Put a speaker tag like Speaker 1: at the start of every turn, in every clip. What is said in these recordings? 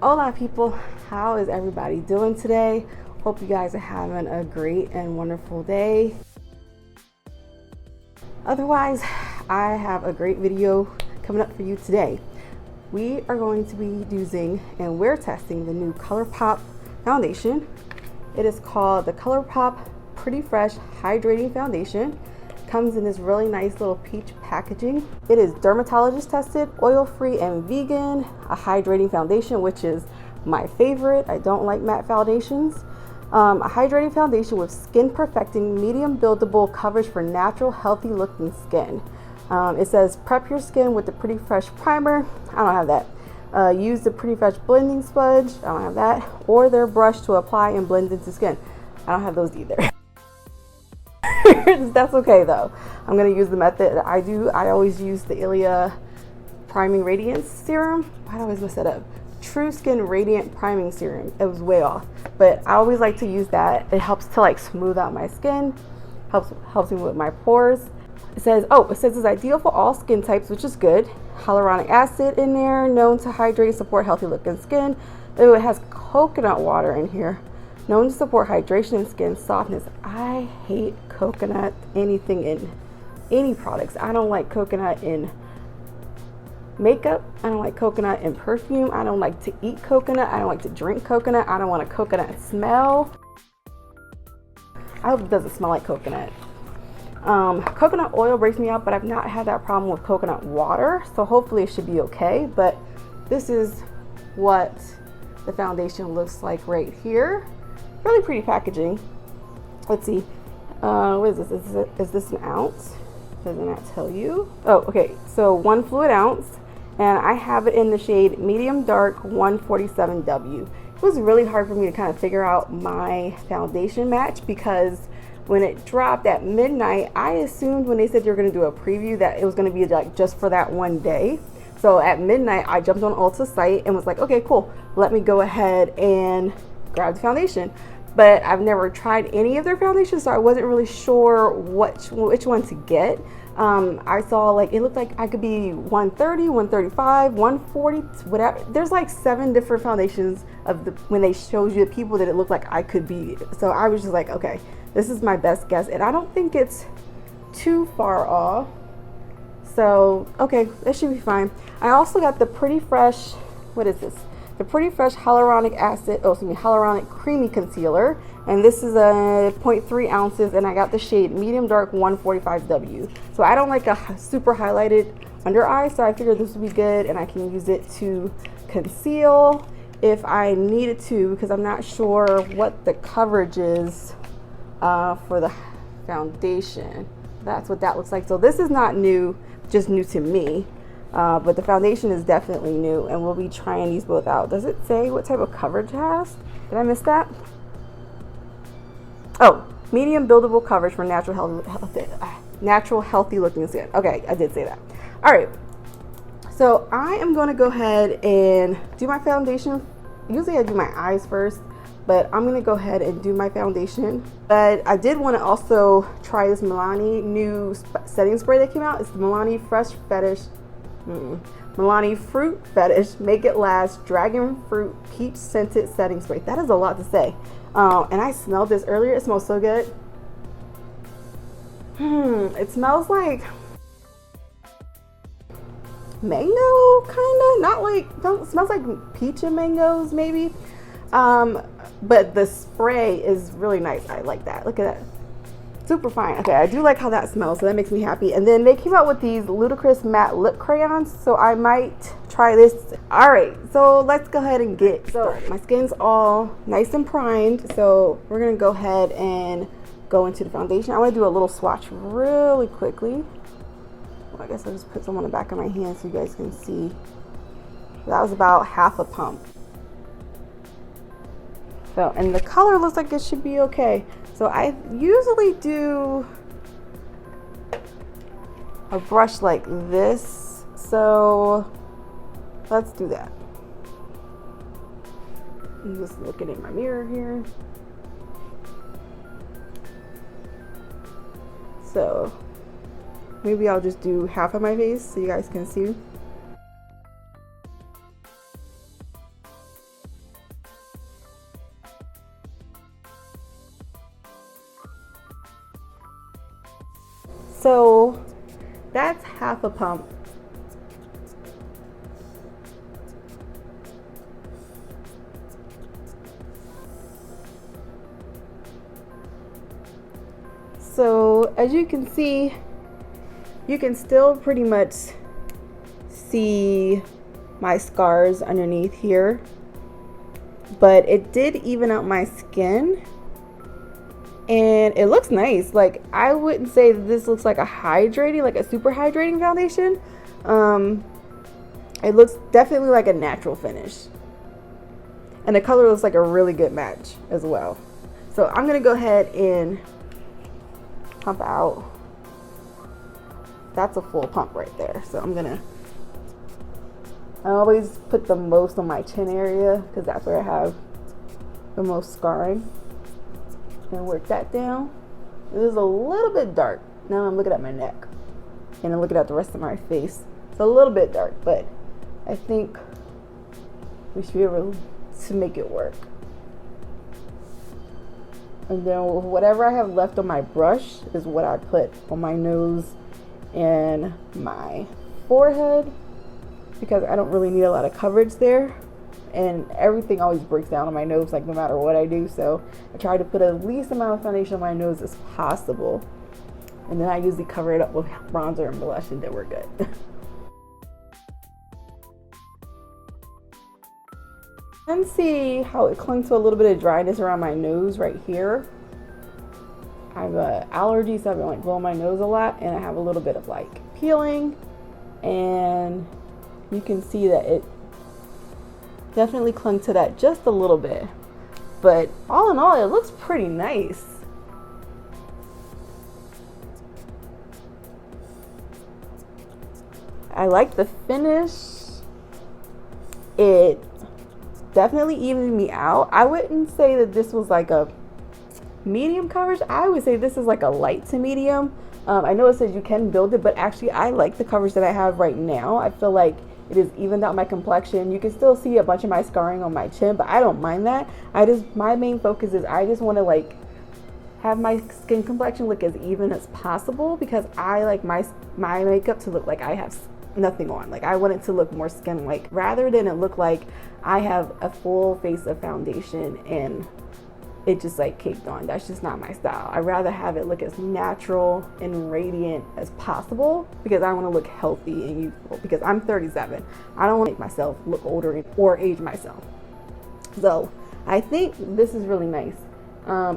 Speaker 1: Hola people, how is everybody doing today? Hope you guys are having a great and wonderful day. Otherwise, I have a great video coming up for you today. We are going to be using and we're testing the new Colourpop foundation. It is called the Colourpop Pretty Fresh Hydrating Foundation. Comes in this really nice little peach packaging. It is dermatologist tested, oil-free and vegan, a hydrating foundation, which is my favorite. I don't like matte foundations. A hydrating foundation with skin perfecting, medium buildable coverage for natural, healthy looking skin. It says prep your skin with the Pretty Fresh primer. I don't have that. Use the Pretty Fresh blending sponge. I don't have that. Or their brush to apply and blend into skin. I don't have those either. That's okay though. I'm gonna use the method that I do. I always use the Ilia priming radiance serum. I always mess that up. True Skin Radiant Priming Serum. It was way off, but I always like to use that. It helps to like smooth out my skin, helps me with my pores. It says it's ideal for all skin types, which is good. Hyaluronic acid in there, known to hydrate and support healthy looking skin. Ooh, it has coconut water in here, known to support hydration and skin softness. I hate coconut anything in any products. I don't like coconut in makeup. I don't like coconut in perfume. I don't like to eat coconut. I don't like to drink coconut. I don't want a coconut smell. I hope it doesn't smell like coconut. Coconut oil breaks me out, but I've not had that problem with coconut water, so hopefully it should be okay. But this is what the foundation looks like right here. Really pretty packaging. Let's see. What is this? Is this an ounce? Doesn't that tell you? Oh, okay. So 1 fluid ounce, and I have it in the shade medium dark 147W. It was really hard for me to kind of figure out my foundation match because when it dropped at midnight, I assumed when they said you're going to do a preview that it was going to be like just for that one day. So at midnight, I jumped on Ulta's site and was like, okay, cool. Let me go ahead and grab the foundation. But I've never tried any of their foundations, so I wasn't really sure which one to get. I saw like, it looked like I could be 130, 135, 140, whatever. There's like 7 different foundations of when they showed you the people that it looked like I could be. So I was just like, okay, this is my best guess. And I don't think it's too far off. So, okay, that should be fine. I also got the Pretty Fresh, what is this? The Pretty Fresh Hyaluronic Hyaluronic Creamy Concealer. And this is a 0.3 ounces, and I got the shade Medium Dark 145W. So I don't like a super highlighted under eye, so I figured this would be good, and I can use it to conceal if I needed to, because I'm not sure what the coverage is for the foundation. That's what that looks like. So this is not new, just new to me. But the foundation is definitely new, and we'll be trying these both out. Does it say what type of coverage it has? Did I miss that? Oh, medium buildable coverage for natural healthy looking skin. Okay, I did say that. All right, so I am going to go ahead and do my foundation. Usually I do my eyes first, but I'm going to go ahead and do my foundation. But I did want to also try this Milani new setting spray that came out. It's the Milani Milani Fruit Fetish Make It Last Dragon Fruit Peach Scented Setting Spray. That is a lot to say. And I smelled this earlier. It smells so good. It smells like mango, kind of. Not like, it smells like peach and mangoes maybe. But the spray is really nice. I like that. Look at that. Super fine. Okay, I do like how that smells, so that makes me happy. And then they came out with these ludicrous matte lip crayons, so I might try this. All right, so let's go ahead and get started. My skin's all nice and primed, so we're gonna go ahead and go into the foundation. I want to do a little swatch really quickly. Well, I guess I'll just put some on the back of my hand so you guys can see. That was about half a pump. So, and the color looks like it should be okay. So I usually do a brush like this. So let's do that. I'm just looking in my mirror here. So maybe I'll just do half of my face so you guys can see. So that's half a pump. So as you can see, you can still pretty much see my scars underneath here, but it did even out my skin and it looks nice. Like, I wouldn't say that this looks like a hydrating, like a super hydrating foundation. It looks definitely like a natural finish, and the color looks like a really good match as well. So I'm gonna go ahead and pump out. That's a full pump right there. So I always put the most on my chin area because that's where I have the most scarring, and work that down. It is a little bit dark. Now I'm looking at my neck and I'm looking at the rest of my face. It's a little bit dark, but I think we should be able to make it work. And then whatever I have left on my brush is what I put on my nose and my forehead, because I don't really need a lot of coverage there, and everything always breaks down on my nose, like no matter what I do. So I try to put the least amount of foundation on my nose as possible, and then I usually cover it up with bronzer and blush, and then we're good. You can see how it clung to a little bit of dryness around my nose right here. I have an allergy, so I've been like blowing my nose a lot, and I have a little bit of like peeling, and you can see that it definitely clung to that just a little bit. But all in all, it looks pretty nice. I like the finish. It definitely evened me out. I wouldn't say that this was like a medium coverage. I would say this is like a light to medium. I know it says you can build it, but actually I like the coverage that I have right now. I feel like it has evened out my complexion. You can still see a bunch of my scarring on my chin, but I don't mind that. My main focus is I just want to like have my skin complexion look as even as possible, because I like my makeup to look like I have nothing on. Like, I want it to look more skin like, rather than it look like I have a full face of foundation and it just like caked on. That's just not my style. I'd rather have it look as natural and radiant as possible, because I want to look healthy and youthful, because I'm 37. I don't want to make myself look older or age myself. So I think this is really nice.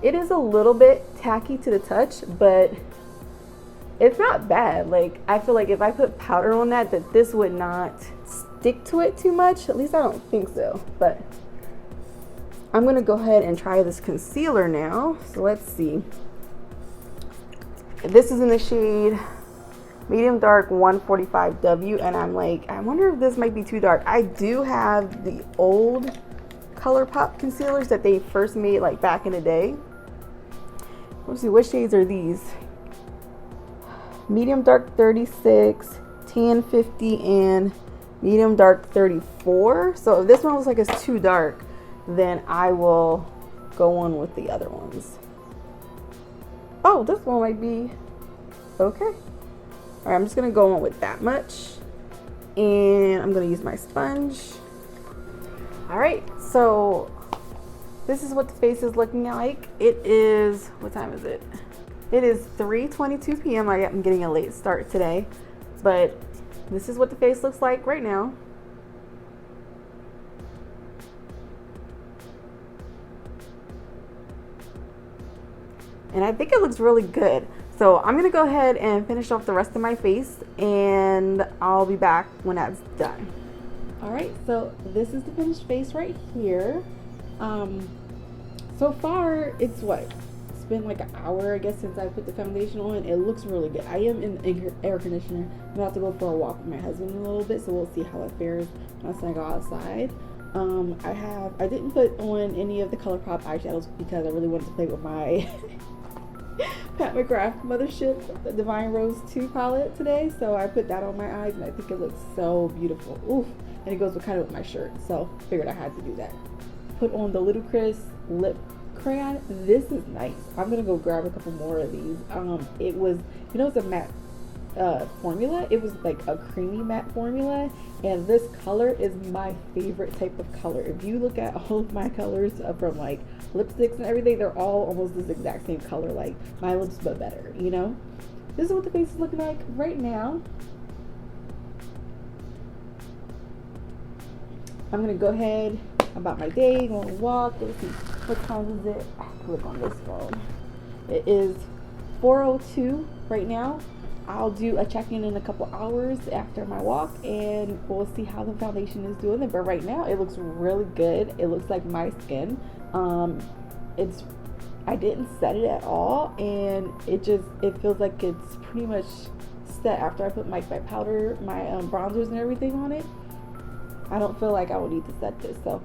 Speaker 1: It is a little bit tacky to the touch, but it's not bad. Like, I feel like if I put powder on that this would not stick to it too much. At least I don't think so. But I'm gonna go ahead and try this concealer now. So let's see. This is in the shade Medium Dark 145W, and I'm like, I wonder if this might be too dark. I do have the old Colourpop concealers that they first made like back in the day. Let's see, what shades are these? Medium Dark 36, Tan 50, and Medium Dark 34. So if this one looks like it's too dark, then I will go on with the other ones. Oh, this one might be okay. All right, I'm just gonna go on with that much, and I'm gonna use my sponge. All right, so this is what the face is looking like. It is, what time is it? It is 3:22 p.m. I'm getting a late start today, but this is what the face looks like right now. And I think it looks really good. So I'm gonna go ahead and finish off the rest of my face, and I'll be back when that's done. All right, so this is the finished face right here. So far, it's been like an hour, I guess, since I put the foundation on. It looks really good. I am in the air conditioner. I'm about to go for a walk with my husband in a little bit, so we'll see how it fares once I go outside. I didn't put on any of the Colourpop eyeshadows because I really wanted to play with my McGrath Mothership, the Divine Rose 2 palette today, so I put that on my eyes, and I think it looks so beautiful. Oof, and it goes kind of with my shirt, so figured I had to do that. Put on the Ludacris lip
Speaker 2: crayon. This is nice. I'm gonna go grab a couple more of these. It was, you know, it's a matte formula. It was like a creamy matte formula, and this color is my favorite type of color. If you look at all of my colors from like lipsticks and everything, they're all almost this exact same color, like my lips but better, you know. This is what the face is looking like right now. I'm gonna go ahead about my day, go on a walk. Let's see, what time is it? I have to look on this phone. It is 4:02 right now. I'll do a check-in in a couple hours after my walk, and we'll see how the foundation is doing. But right now, it looks really good. It looks like my skin. I didn't set it at all, and it feels like it's pretty much set after I put my powder, my bronzers and everything on it. I don't feel like I will need to set this. So,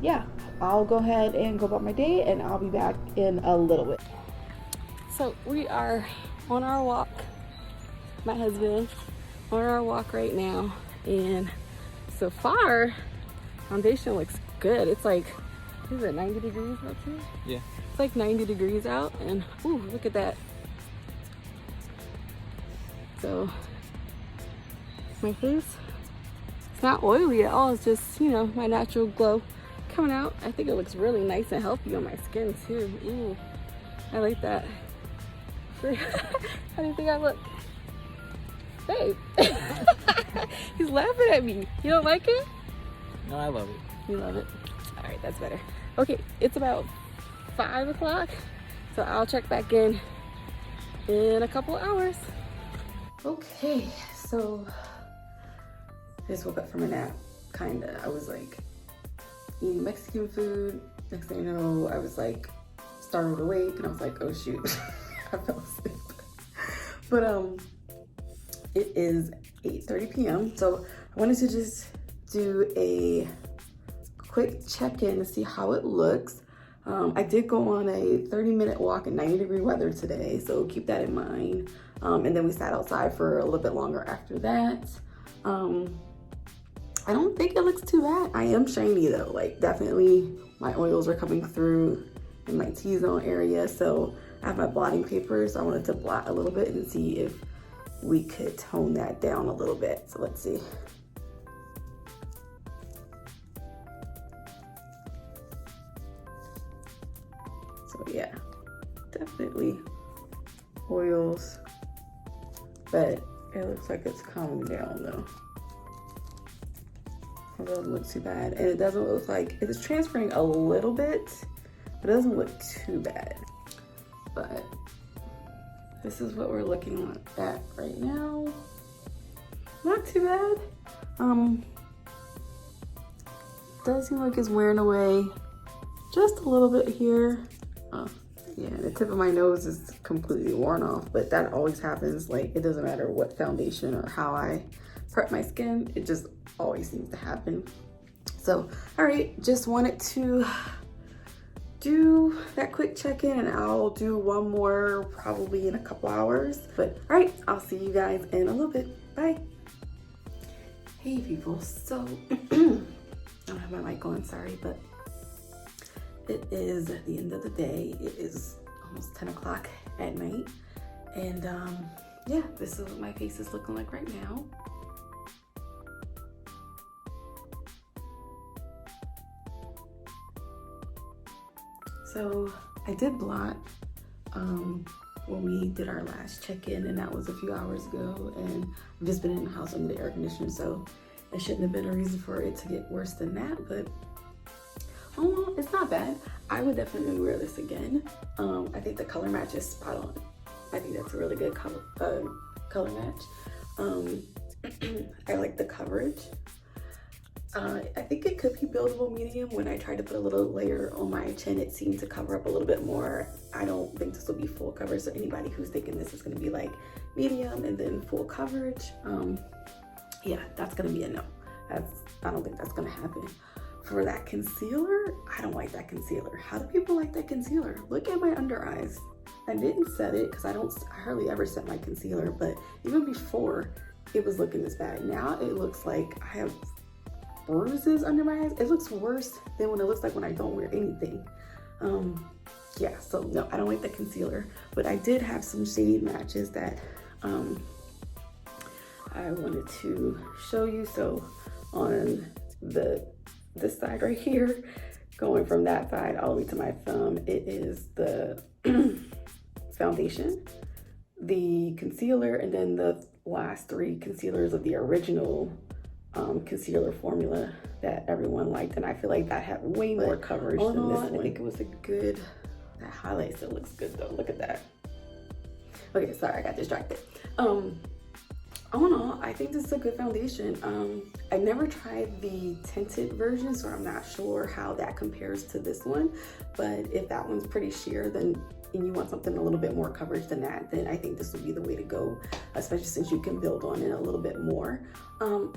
Speaker 2: yeah, I'll go ahead and go about my day, and I'll be back in a little bit.
Speaker 1: So we are on our walk, my husband, on our walk right now, and so far, foundation looks good. It's like, is it 90 degrees out here?
Speaker 3: Yeah.
Speaker 1: It's like 90 degrees out, and ooh, look at that. So, my face, it's not oily at all. It's just, you know, my natural glow coming out. I think it looks really nice and healthy on my skin too. Ooh, I like that. How do you think I look? Babe. He's laughing at me. You don't like it?
Speaker 3: No, I love it.
Speaker 1: You love it? All right, that's better. Okay, it's about 5 o'clock, so I'll check back in a couple hours. Okay, so I just woke up from a nap, kinda. I was like eating Mexican food. Next thing you know, I was like startled awake, and I was like, oh shoot. I fell asleep. But it is 8:30 p.m. So I wanted to just do a quick check-in to see how it looks. I did go on a 30-minute walk in 90-degree weather today, so keep that in mind. And then we sat outside for a little bit longer after that. I don't think it looks too bad. I am shiny though, like definitely my oils are coming through in my T-zone area. So I have my blotting paper, so I wanted to blot a little bit and see if we could tone that down a little bit. So let's see. So yeah, definitely oils, but it looks like it's calming down though. It doesn't look too bad, and it doesn't look like it's transferring a little bit, but it doesn't look too bad. But this is what we're looking at right now. Not too bad. Does seem like it's wearing away just a little bit here. Yeah, the tip of my nose is completely worn off, but that always happens. Like, it doesn't matter what foundation or how I prep my skin, it just always seems to happen. So, all right, just wanted to do that quick check-in, and I'll do one more probably in a couple hours. But all right, I'll see you guys in a little bit. Bye. Hey people, so I don't have my mic on, sorry, but it is the end of the day. It is almost 10 o'clock at night, and yeah, this is what my face is looking like right now. So I did blot when we did our last check-in, and that was a few hours ago, and I've just been in the house under the air conditioner, so it shouldn't have been a reason for it to get worse than that, but oh well, it's not bad. I would definitely wear this again. I think the color match is spot on. I think that's a really good color match. I like the coverage. I think it could be buildable medium. When I tried to put a little layer on my chin, it seemed to cover up a little bit more. I don't think this will be full coverage, so anybody who's thinking this is going to be like medium and then full coverage, yeah, that's going to be a no. I don't think that's going to happen. For that concealer, I don't like that concealer. How do people like that concealer? Look at my under eyes. I didn't set it because I hardly ever set my concealer, but even before, it was looking this bad. Now it looks like I have bruises under my eyes. It looks worse than when it looks like when I don't wear anything. Yeah, so no, I don't like the concealer, but I did have some shade matches that I wanted to show you. So on this side right here, going from that side all the way to my thumb, it is the foundation, the concealer, and then the last 3 concealers of the original concealer formula that everyone liked, and I feel like that had way more coverage than this one. I think it was a good, that highlight still looks good though, look at that. Okay, sorry, I got distracted. All in all, I think this is a good foundation. I never tried the tinted version, so I'm not sure how that compares to this one, but if that one's pretty sheer, then and you want something a little bit more coverage than that, then I think this would be the way to go, especially since you can build on it a little bit more.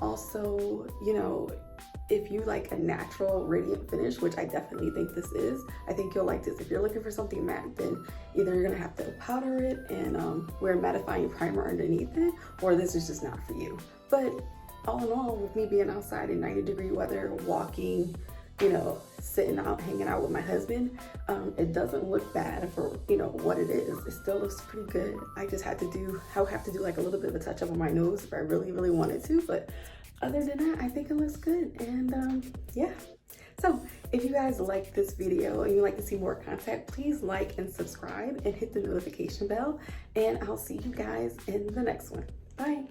Speaker 1: Also, you know, if you like a natural radiant finish, which I definitely think this is, I think you'll like this. If you're looking for something matte, then either you're gonna have to powder it and wear a mattifying primer underneath it, or this is just not for you. But all in all, with me being outside in 90-degree weather, walking, you know, sitting out, hanging out with my husband, it doesn't look bad for, you know, what it is. It still looks pretty good. I just had to do, I would have to do like a little bit of a touch up on my nose if I really, really wanted to, but other than that, I think it looks good. And yeah. So if you guys like this video and you like to see more content, please like and subscribe and hit the notification bell. And I'll see you guys in the next one. Bye.